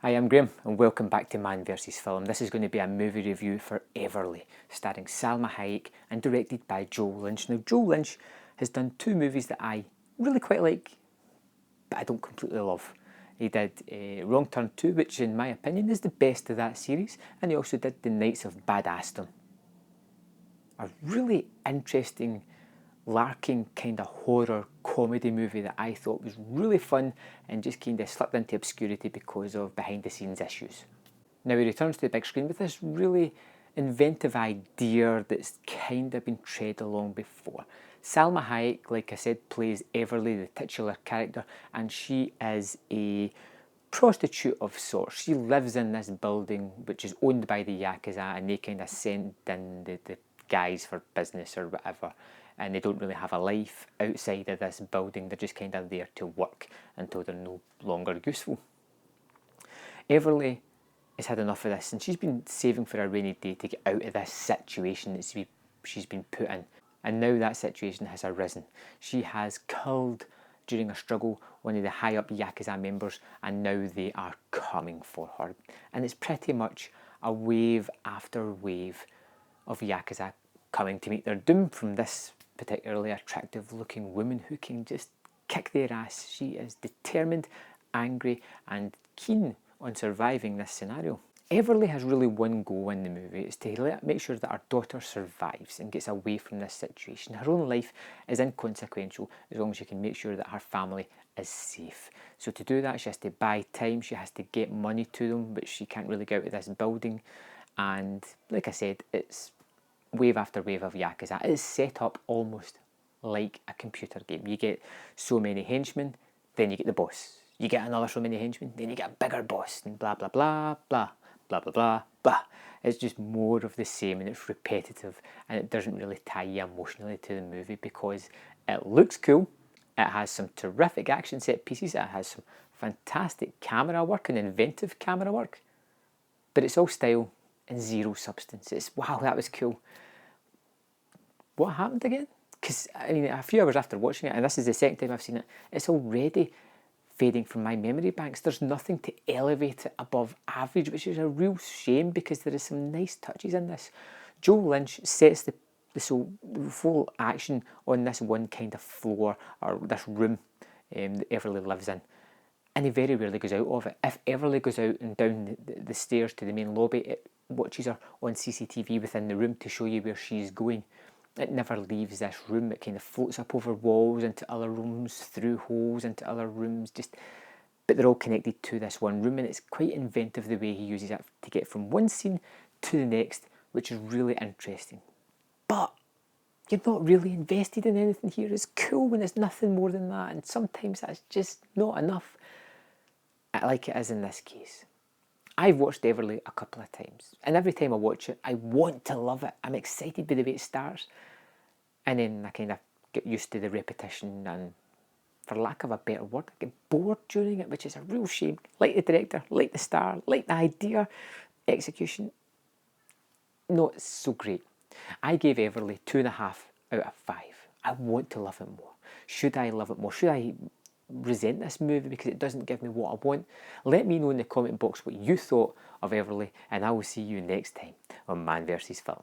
Hi, I'm Graham and welcome back to Man vs Film. This is going to be a movie review for Everly, starring Salma Hayek and directed by Joel Lynch. Now, Joel Lynch has done two movies that I really quite like, but I don't completely love. He did Wrong Turn 2, which in my opinion is the best of that series, and he also did The Knights of Badassdom. A really interesting larking kind of horror comedy movie that I thought was really fun and just kind of slipped into obscurity because of behind the scenes issues. Now he returns to the big screen with this really inventive idea that's kind of been tread along before. Salma Hayek, like I said, plays Everly, the titular character, and she is a prostitute of sorts. She lives in this building which is owned by the Yakuza, and they kind of send in the guys for business or whatever, and they don't really have a life outside of this building. They're just kind of there to work until they're no longer useful. Everly has had enough of this, and she's been saving for a rainy day to get out of this situation that she's been put in. And now that situation has arisen. She has killed, during a struggle, one of the high-up Yakuza members, and now they are coming for her. And it's pretty much a wave after wave of Yakuza coming to meet their doom from this particularly attractive-looking woman who can just kick their ass. She is determined, angry, and keen on surviving this scenario. Everly has really one goal in the movie. It's to make sure that our daughter survives and gets away from this situation. Her own life is inconsequential as long as she can make sure that her family is safe. So to do that, she has to buy time, she has to get money to them, but she can't really get out of this building. And like I said, it's wave after wave of Yakuza. It is set up almost like a computer game. You get so many henchmen, then you get the boss. You get another so many henchmen, then you get a bigger boss, and blah, blah, blah, blah, blah, blah, blah, blah. It's just more of the same, and it's repetitive, and it doesn't really tie you emotionally to the movie because it looks cool. It has some terrific action set pieces. It has some fantastic camera work and inventive camera work, but it's all style and zero substance. It's, wow, that was cool. What happened again? Because, I mean, a few hours after watching it, and this is the second time I've seen it, it's already fading from my memory banks. There's nothing to elevate it above average, which is a real shame because there is some nice touches in this. Joel Lynch sets the full action on this one kind of floor or this room that Everly lives in, and he very rarely goes out of it. If Everly goes out and down the stairs to the main lobby, it watches her on CCTV within the room to show you where she's going. It never leaves this room. It kind of floats up over walls into other rooms, through holes into other rooms, but they're all connected to this one room, and it's quite inventive the way he uses it to get from one scene to the next, which is really interesting. But you're not really invested in anything here. It's cool when it's nothing more than that, and sometimes that's just not enough, like it is in this case. I've watched Everly a couple of times, and every time I watch it, I want to love it. I'm excited by the way it starts, and then I kind of get used to the repetition, and for lack of a better word, I get bored during it, which is a real shame. Like the director, like the star, like the idea, execution, not so great. I gave Everly 2.5 out of 5. I want to love it more. Should I love it more? Should I resent this movie because it doesn't give me what I want? Let me know in the comment box what you thought of Everly, and I will see you next time on Man vs Film.